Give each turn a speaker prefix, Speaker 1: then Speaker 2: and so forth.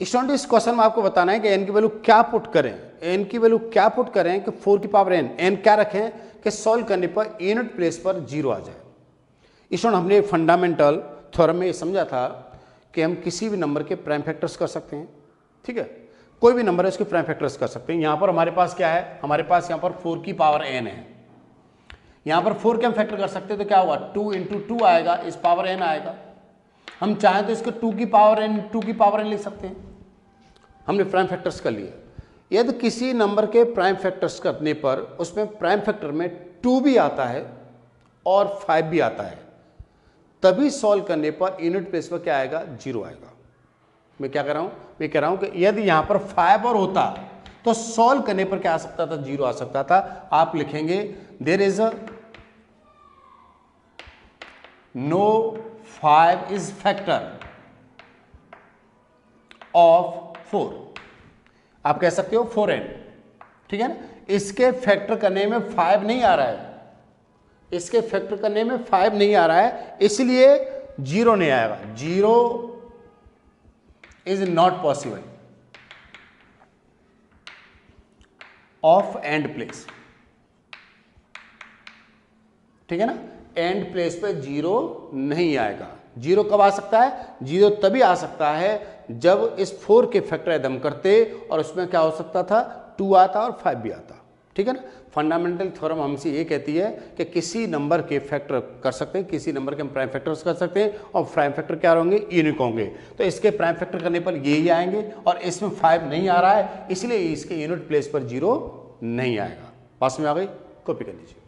Speaker 1: Student इस question में आपको बताना है कि n की वैल्यू क्या पुट करें, n की वैल्यू क्या पुट करें कि 4 की पावर n क्या रखें कि सॉल्व करने पर यूनिट प्लेस पर 0 आ जाए। स्टूडेंट हमने फंडामेंटल थ्योरम में ये समझा था कि हम किसी भी नंबर के प्राइम फैक्टर्स कर सकते हैं, ठीक है, कोई भी नंबर है उसके प्राइम फैक्टर्स कर सकते हैं। यहाँ पर हमारे पास क्या है, हमारे पास यहाँ पर 4 की पावर n है, यहाँ पर 4 के हम फैक्टर कर सकते हैं तो क्या होगा 2 इंटू 2 आएगा, इस पावर n आएगा। हम चाहें तो इसको 2 की पावर n लिख सकते हैं। हमने प्राइम फैक्टर्स कर लिए। यदि किसी नंबर के प्राइम फैक्टर्स करने पर उसमें प्राइम फैक्टर में 2 भी आता है और 5 भी आता है, तभी सॉल्व करने पर यूनिट प्लेस पर क्या आएगा, 0 आएगा। मैं क्या कर रहा हूं, मैं कह रहा हूं कि यदि यहां पर 5 और होता तो सॉल्व करने पर क्या आ सकता था, 0 आ सकता था। आप लिखेंगे there is no 5 is factor of 4, आप कह सकते हो 4n, ठीक है ना। इसके फैक्टर करने में 5 नहीं आ रहा है, इसके फैक्टर करने में 5 नहीं आ रहा है, इसलिए 0 नहीं आएगा। 0 is not possible of and place, ठीक है ना। एंड प्लेस पे 0 नहीं आएगा। 0 कब आ सकता है, 0 तभी आ सकता है जब इस 4 के फैक्टर यदि हम करते और उसमें क्या हो सकता था, 2 आता और 5 भी आता, ठीक है ना। फंडामेंटल थ्योरम हमसे ये कहती है कि किसी नंबर के फैक्टर कर सकते हैं, किसी नंबर के हम प्राइम फैक्टर्स कर सकते हैं और प्राइम फैक्टर क्या होंगे, यूनिक होंगे। तो इसके प्राइम फैक्टर करने पर ये ही आएंगे और इसमें 5 नहीं आ रहा है, इसलिए इसके यूनिट प्लेस पर 0 नहीं आएगा। पास में आ गई, कॉपी कर लीजिए।